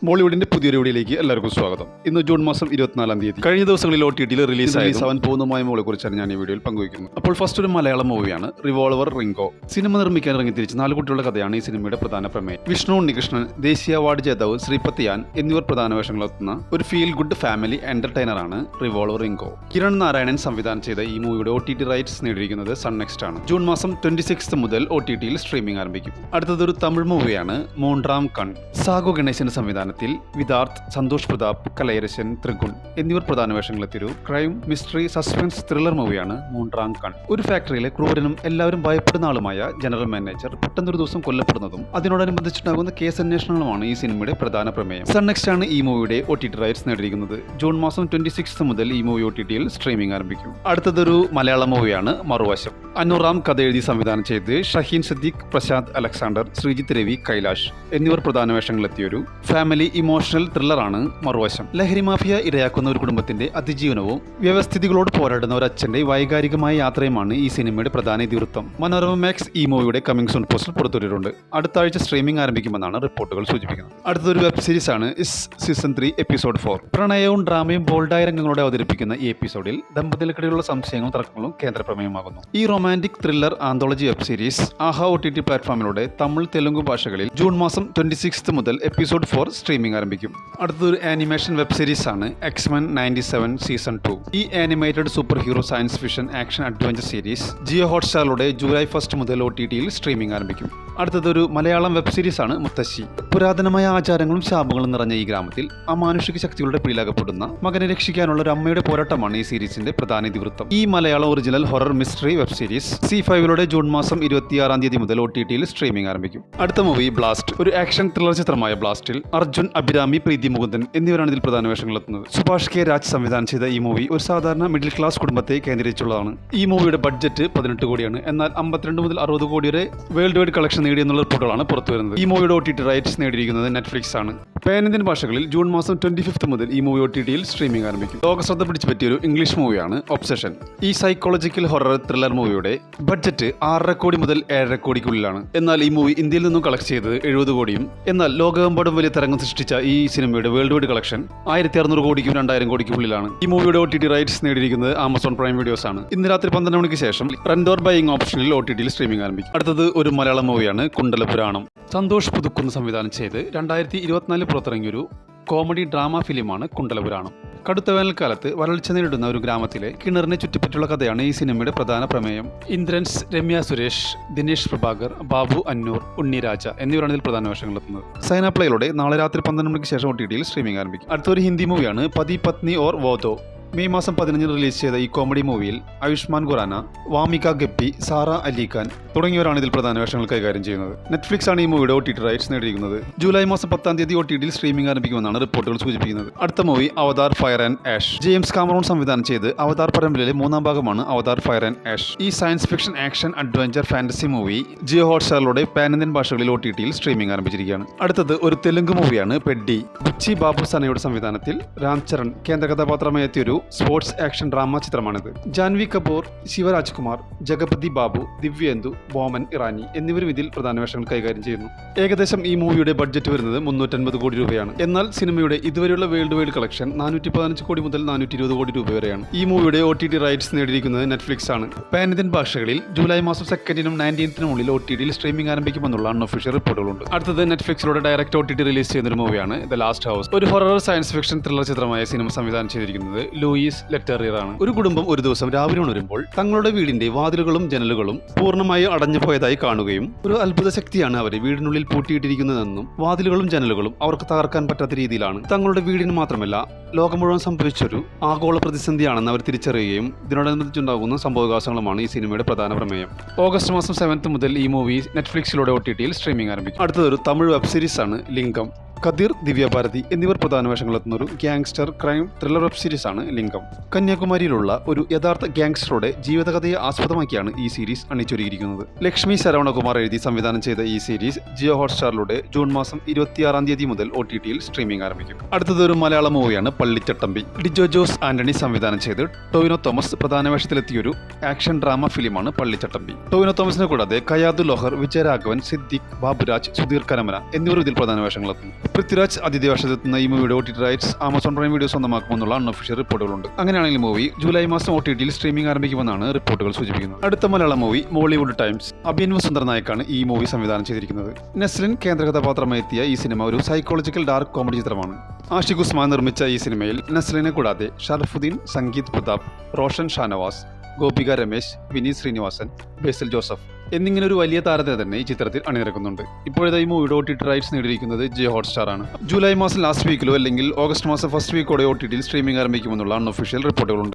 ബോളിവുഡിന്റെ പുതിയൊരു വീഡിയോയിലേക്ക് എല്ലാവർക്കും സ്വാഗതം. ഇന്ന് ജൂൺ മാസം 24-ാം തീയതി കഴിഞ്ഞ ദിവസങ്ങളിൽ OTT-യിൽ റിലീസാവാൻ പോകുന്ന മൂവിയെ കുറിച്ചാണ് ഞാൻ ഈ വീഡിയോയിൽ പങ്കുവയ്ക്കുന്നത്. അപ്പോൾ ഫസ്റ്റ് ഒരു മലയാളം മൂവിയാണ് റിവോൾവർ റിംഗോ. സിനിമ നിർമ്മിക്കാൻ ഇറങ്ങിത്തിരിച്ച് 4 കുട്ടികളുടെ കഥയാണ് ഈ സിനിമയുടെ പ്രധാന പ്രമേയം. വിഷ്ണു ഉണ്ണികൃഷ്ണൻ, ദേശീയ അവാർഡ് ജേതാവ് ശ്രീപത് യാൻ എന്നിവർ പ്രധാന വേഷങ്ങളെത്തുന്ന ഒരു ഫീൽ ഗുഡ് ഫാമിലി എന്റർടൈനറാണ് റിവോൾവർ റിംഗോ. കിരൺ നാരായണൻ സംവിധാനം ചെയ്ത ഈ മൂവിയുടെ OTT റൈറ്റ്സ് നേടിയിരിക്കുന്നത് സൺ നെക്സ്റ്റ് ആണ്. ജൂൺ മാസം 26 മുതൽ OTT-യിൽ സ്ട്രീമിംഗ് ആരംഭിക്കും. അടുത്തതൊരു തമിഴ് മൂവിയാണ് മൂൺറാം കൺ. സാഗു ഗണേശന്റെ സംവിധാനത്തിൽ വിദാർത്ഥ്, സന്തോഷ് പ്രതാപ്, കലൈരശൻ, ത്രിഗുൺ എന്നിവർ പ്രധാന വേഷങ്ങളെത്തിയൊരു ക്രൈം, മിസ്റ്ററി, സസ്പെൻസ് ത്രില്ലർ മൂവിയാണ് മൂൺറാം കൺ. ഒരു ഫാക്ടറിയിലെ ക്രൂരനും എല്ലാവരും ഭയപ്പെടുന്ന ആളുമായ ജനറൽ മാനേജർ പെട്ടെന്നൊരു ദിവസം കൊല്ലപ്പെടുന്നതും അതിനോടനുബന്ധിച്ചുണ്ടാകുന്ന കേസ് അന്വേഷണങ്ങളുമാണ് ഈ സിനിമയുടെ പ്രധാന പ്രമേയം. സൺ നെക്സ്റ്റ് ആണ് ഈ മൂവിയുടെ OTT റൈറ്റ്സ് നേടിയിരിക്കുന്നത്. ജൂൺ മാസം 26 മുതൽ ഈ മൂവി OTT-യിൽ സ്ട്രീമിംഗ് ആരംഭിക്കും. അടുത്തതൊരു മലയാളം മൂവിയാണ് മറുവശം. അനുറാം കഥ എഴുതി സംവിധാനം ചെയ്ത് ഷഹീൻ സദ്ദീഖ്, പ്രശാന്ത് അലക്സാണ്ടർ, ശ്രീജിത്ത് രവി, കൈലാഷ് എന്നിവർ പ്രധാന വേഷങ്ങളെത്തിയൊരു ഫാമിലി ഇമോഷണൽ ത്രില്ലറാണ് മറുവശം. ലഹരി മാഫിയ ഇരയാക്കുന്ന ഒരു കുടുംബത്തിന്റെ അതിജീവനവും വ്യവസ്ഥിതികളോട് പോരാടുന്ന ഒരു അച്ഛന്റെ വൈകാരികമായ യാത്രയുമാണ് ഈ സിനിമയുടെ പ്രധാന ഇതിവൃത്തം. മനോരമ മാക്സ് ഈ മൂവിയുടെ കമ്മിങ് സൂൺ പോസ്റ്റർ പുറത്തുവിട്ടിട്ടുണ്ട്. അടുത്ത ആഴ്ച സ്ട്രീമിംഗ് ആരംഭിക്കുമെന്നാണ് റിപ്പോർട്ടുകൾ സൂചിപ്പിക്കുന്നത്. അടുത്തൊരു വെബ് സീരീസ് ആണ് സീസൺ 3 എപ്പിസോഡ് 4. പ്രണയവും ഡ്രാമയും ബോൾഡായ രംഗങ്ങളോടെ അവതരിപ്പിക്കുന്ന ഈ എപ്പിസോഡിൽ ദമ്പതികൾക്കിടയിലുള്ള സംശയങ്ങളും തർക്കങ്ങളും കേന്ദ്രപ്രമേയമാകുന്നു. ഈ romantic thriller anthology web series Aha OTT പ്ലാറ്റ്ഫോമിലൂടെ തമിഴ്, തെലുങ്ക് ഭാഷകളിൽ ജൂൺ മാസം 26 മുതൽ എപ്പിസോഡ് 4 സ്ട്രീമിംഗ് ആരംഭിക്കും. അടുത്തൊരു ആനിമേഷൻ വെബ് സീരീസ് ആണ് X-Men 97 സീസൺ 2. ഈ animated super hero science fiction action adventure series Jio ഹോട്ട്സ്റ്റാറിലൂടെ ജൂലൈ 1 മുതൽ OTT-യിൽ സ്ട്രീമിംഗ് ആരംഭിക്കും. അടുത്തതൊരു മലയാളം വെബ് സീരീസ് ആണ് മുത്തശ്ശി. പുരാതനമായ ആചാരങ്ങളും ശാപങ്ങളും നിറഞ്ഞ ഈ ഗ്രാമത്തിൽ അമാനുഷിക ശക്തികളുടെ പിടിയിലാകപ്പെടുന്ന മകനെ രക്ഷിക്കാനുള്ള ഒരു അമ്മയുടെ പോരാട്ടമാണ് ഈ സീരീസിന്റെ പ്രധാന ഇതിവൃത്തം. ഈ Malayalam original horror mystery web series C5-ലൂടെ ജൂൺ മാസം 26-ാം തീയതി മുതൽ OTT-യിൽ സ്ട്രീമിംഗ് ആരംഭിക്കും. അടുത്ത മൂവി ബ്ലാസ്റ്റ്. ഒരു ആക്ഷൻ ത്രില്ലർ ചിത്രമായ ബ്ലാസ്റ്റിൽ അർജുൻ, അഭിരാമി, പ്രീതി മുകുന്ദൻ എന്നിവരാണ് ഇതിൽ പ്രധാന വേഷങ്ങളെത്തുന്നത്. സുഭാഷ് കെ രാജ് സംവിധാനം ചെയ്ത ഈ മൂവി ഒരു സാധാരണ മിഡിൽ ക്ലാസ് കുടുംബത്തെ കേന്ദ്രീകരിച്ചുള്ളതാണ്. ഈ മൂവിയുടെ ബഡ്ജറ്റ് 18 കോടിയാണ്. എന്നാൽ 52 മുതൽ 60 കോടി വരെ വേൾഡ് വൈഡ് കളക്ഷൻ നേടിയെന്നുള്ള റിപ്പോർട്ടുകളാണ് പുറത്തുവരുന്നത്. ഈ മൂവിയുടെ OTT റൈറ്റ്സ് നേടിയിരിക്കുന്നത് നെറ്റ്ഫ്ലിക്സ് ആണ്. പാൻ ഇന്ത്യൻ ഭാഷകളിൽ ജൂൺ മാസം 25 മുതൽ ഈ മൂവി OTT-യിൽ സ്ട്രീമിംഗ് ആരംഭിക്കും. ലോകശ്രദ്ധ പിടിച്ചു പറ്റിയൊരു ഇംഗ്ലീഷ് മൂവിയാണ് ഒബ്സഷൻ. ഈ സൈക്കോളജിക്കൽ ഹൊറർ ത്രില്ലർ മൂവിയുടെ ബഡ്ജറ്റ് 6.5 കോടി മുതൽ 7.5 കോടിക്കുള്ളിലാണ്. എന്നാൽ ഈ മൂവി ഇന്ത്യയിൽ നിന്നും കളക്ട് ചെയ്തത് 70 കോടിയും. എന്നാൽ ലോകമെമ്പാടും വലിയ തരംഗം സൃഷ്ടിച്ച ഈ സിനിമയുടെ വേൾഡ് വൈഡ് കളക്ഷൻ 1600 കോടിക്കും 2000 കോടിക്കുള്ളിലാണ്. ഈ മൂവിയുടെ OTT റൈറ്റ്സ് നേടിയിരിക്കുന്നത് ആമസോൺ പ്രൈം വീഡിയോസ് ആണ്. ഇന്ന് രാത്രി 12 മണിക്ക് ശേഷം റെന്റ് ഓർ ബൈയിങ് ഓപ്ഷനിൽ OTT-യിൽ സ്ട്രീമിംഗ് ആരംഭിക്കും. അടുത്തത് ഒരു മലയാളം മൂവിയാണ് കുണ്ടലപുരാണം. സന്തോഷ് പുതുക്കുന്ന് സംവിധാനം ചെയ്ത് 2024 പുറത്തിറങ്ങിയൊരു കോമഡി ഡ്രാമ ഫിലിമാണ് കുണ്ടലപുരാണം. കടുത്ത വേനൽക്കാലത്ത് വരൾച്ച നേരിടുന്ന ഒരു ഗ്രാമത്തിലെ കിണറിനെ ചുറ്റിപ്പറ്റിയുള്ള കഥയാണ് ഈ സിനിമയുടെ പ്രധാന പ്രമേയം. ഇന്ദ്രൻസ്, രമ്യ സുരേഷ്, ദിനേശ് പ്രഭാകർ, ബാബു അന്നൂർ, ഉണ്ണിരാജ എന്നിവരാണ് ഇതിൽ പ്രധാന വേഷങ്ങളെത്തുന്നത്. സൈന പ്ലേയിലൂടെ നാളെ രാത്രി 12 മണിക്ക് ശേഷം OTT-യിൽ സ്ട്രീമിംഗ് ആരംഭിക്കും. അടുത്തൊരു ഹിന്ദി മൂവിയാണ് പതി പത്നി ഓർ വോദോ. മെയ് മാസം 15 റിലീസ് ചെയ്ത ഈ കോമഡി മൂവിയിൽ ആയുഷ്മാൻ ഖുറാന, വാമിക ഗപ്പി, സാറ അലി ഖാൻ തുടങ്ങിയവരാണ് ഇതിൽ പ്രധാന വേഷങ്ങൾ കൈകാര്യം ചെയ്യുന്നത്. നെറ്റ്ഫ്ലിക്സ് ആണ് ഈ മൂവിയുടെ OTT റൈറ്റ്സ് നേടിയിരിക്കുന്നത്. ജൂലൈ മാസം 10-ാം തീയതി OTT-യിൽ സ്ട്രീമിംഗ് ആരംഭിക്കുമെന്നാണ് റിപ്പോർട്ടുകൾ സൂചിപ്പിക്കുന്നത്. അടുത്ത movie Avatar Fire and Ash. James Cameron സംവിധാനം ചെയ്ത് അവതാർ പരമ്പരയിലെ 3-ാം ഭാഗമാണ് അവതാർ ഫയർ ആൻഡ് ആഷ്. ഈ science fiction action adventure fantasy movie Jio ഹോട്ട്സ്റ്റാറിലൂടെ പാൻ ഇന്ത്യൻ ഭാഷകളിൽ OTT-യിൽ സ്ട്രീമിംഗ് ആരംഭിച്ചിരിക്കുകയാണ്. അടുത്തത് ഒരു തെലുങ്ക് മൂവിയാണ് പെഡ്ഡി. ബുച്ചി ബാബു സനയുടെ സംവിധാനത്തിൽ രാം ചരൺ കേന്ദ്ര കഥാപാത്രമായി എത്തിയൊരു സ്പോർട്സ് ആക്ഷൻ ഡ്രാമ ചിത്രമാണിത്. ജാൻവി കപൂർ, ശിവരാജ് കുമാർ, ജഗപതി ബാബു, ദിവ്യേന്ദു, ബോമൻ ഇറാനി എന്നിവരും ഇതിൽ പ്രധാന വേഷങ്ങൾ കൈകാര്യം ചെയ്യുന്നു. ഏകദേശം ഈ മൂവിയുടെ ബഡ്ജറ്റ് വരുന്നത് 350 കോടി രൂപയാണ്. എന്നാൽ സിനിമയുടെ ഇതുവരെയുള്ള വേൾഡ് വൈഡ് കളക്ഷൻ 415 കോടി മുതൽ 420 കോടി രൂപ വരെയാണ്. ഈ മൂവിയുടെ OTT റൈറ്റ്സ് നേടിയിരിക്കുന്നത് നെറ്റ്ഫ്ലിക്സ് ആണ്. പാൻ ഇന്ത്യൻ ഭാഷകളിൽ ജൂലൈ മാസം 2-നും 19-നും ഉള്ളിൽ OTT-യിൽ സ്ട്രീമിംഗ് ആരംഭിക്കുമെന്നുള്ള അൺഒഫീഷ്യൽ റിപ്പോർട്ടുകളുണ്ട്. അടുത്തത് നെറ്റ്ഫ്ലിക്സിലൂടെ ഡയറക്റ്റ് OTT റിലീസ് ചെയ്യുന്ന ഒരു മൂവിയാണ് ദ ലാസ്റ്റ് ഹൗസ്. ഒരു ഹൊറർ സയൻസ് ഫിക്ഷൻ ത്രില്ലർ ചിത്രമായ സിനിമ സംവിധാനം ചെയ്തിരിക്കുന്നത് ലൂയിസ് ലെറ്ററിയർ ആണ്. ഒരു കുടുംബം ഒരു ദിവസം രാവിലെ ഉണരുമ്പോൾ തങ്ങളുടെ വീടിന്റെ വാതിലുകളും ജനലുകളും പൂർണ്ണമായി അടഞ്ഞു പോയതായി കാണുകയും ഒരു അത്ഭുത ശക്തിയാണ് അവരെ വീടിനുള്ളിൽ പൂട്ടിയിട്ടിരിക്കുന്നതെന്നും വാതിലുകളും ജനലുകളും അവർക്ക് തകർക്കാൻ പറ്റാത്ത രീതിയിലാണ് തങ്ങളുടെ വീടിന് മാത്രമല്ല ലോകം മുഴുവൻ സംഭവിച്ചൊരു ആഗോള പ്രതിസന്ധിയാണെന്ന് അവർ തിരിച്ചറിയുകയും ഇതിനോടനുബന്ധിച്ചുണ്ടാകുന്ന സംഭവവികാസങ്ങളുമാണ് ഈ സിനിമയുടെ പ്രധാന പ്രമേയം. ഓഗസ്റ്റ് മാസം 7 മുതൽ ഈ മൂവി നെറ്റ്ഫ്ലിക്സിലൂടെ OTT-യിൽ സ്ട്രീമിംഗ് ആരംഭിക്കും. അടുത്തതൊരു തമിഴ് വെബ് സീരീസ് ആണ് ലിംഗം. കതിർ, ദിവ്യഭാരതി എന്നിവർ പ്രധാന വേഷങ്ങളെത്തുന്ന ഒരു gangster crime thriller web series ആണ് ലിംഗം. കന്യാകുമാരിയിലുള്ള ഒരു യഥാർത്ഥ ഗ്യാങ്സ്റ്ററുടെ ജീവിതകഥയെ ആസ്പദമാക്കിയാണ് ഈ സീരീസ് അണിച്ചൊരുക്കിയിരിക്കുന്നത്. ലക്ഷ്മി ശരവണകുമാർ എഴുതി സംവിധാനം ചെയ്ത ഈ സീരീസ് ജിയോ ഹോട്ട്സ്റ്റാറിലൂടെ ജൂൺ മാസം 26-ാം തീയതി മുതൽ OTT-യിൽ സ്ട്രീമിംഗ് ആരംഭിക്കും. അടുത്തതൊരു മലയാളം മൂവിയാണ് പള്ളിച്ചട്ടമ്പി. ഡിജോ ജോസ് ആന്റണി സംവിധാനം ചെയ്ത് ടോവിനോ തോമസ് പ്രധാന വേഷത്തിലെത്തിയൊരു ആക്ഷൻ ഡ്രാമ ഫിലിമാണ് പള്ളിച്ചട്ടമ്പി. ടോവിനോ തോമസിനെ കൂടാതെ കയാദു ലോഹർ, വിജയരാഘവൻ, സിദ്ദിഖ്, ബാബുരാജ്, സുധീർ കരമന എന്നിവർ ഇതിൽ പ്രധാന വേഷങ്ങളെത്തുന്നു. പൃഥ്വിരാജ് അതിഥി വേഷത്തെത്തുന്ന ഈ മൂവിയുടെ OTT rights Amazon Prime Video സ്വന്തമാക്കുമെന്നുള്ള അൺഒഫീഷ്യൽ റിപ്പോർട്ടുകളുണ്ട്. അങ്ങനെയാണെങ്കിൽ മൂവി ജൂലൈ മാസം OTTയിൽ സ്ട്രീമിംഗ് ആരംഭിക്കുമെന്നാണ് റിപ്പോർട്ടുകൾ സൂചിപ്പിക്കുന്നത്. അടുത്ത മലയാളം മൂവി മോളിവുഡ് ടൈംസ്. അഭിനവ് സുന്ദർ നായക്കാണ് ഈ മൂവി സംവിധാനം ചെയ്തിരിക്കുന്നത്. നെസ്ലിൻ കേന്ദ്ര കഥാപാത്രമായി എത്തിയ ഈ സിനിമ ഒരു സൈക്കോളജിക്കൽ ഡാർക്ക് കോമഡി ചിത്രമാണ്. ആഷിഖ് ഉസ്മാൻ നിർമ്മിച്ച ഈ സിനിമയിൽ നെസ്ലിനെ കൂടാതെ ഷറഫുദ്ദീൻ, സംഗീത് പ്രതാപ്, റോഷൻ ഷാനവാസ്, ഗോപിക രമേശ്, വിനീത് ശ്രീനിവാസൻ, ബേസിൽ ജോസഫ് എന്നിങ്ങനെ ഒരു വലിയ താരത്തെ തന്നെ ഈ ചിത്രത്തിൽ അണിനിരക്കുന്നുണ്ട്. ഇപ്പോഴത്തെ ഈ മൂവിയുടെ OTT റൈറ്റ്സ് നേടിയിരിക്കുന്നത് ജിയോ ഹോട്ട്സ്റ്റാർ ആണ്. ജൂലൈ മാസം ലാസ്റ്റ് വീക്കിലോ അല്ലെങ്കിൽ ഓഗസ്റ്റ് മാസം ഫസ്റ്റ് വീക്കോടെ OTTയിൽ സ്ട്രീമിംഗ് ആരംഭിക്കുമെന്നുള്ള അൺഒഫീഷ്യൽ റിപ്പോർട്ടുകളുണ്ട്.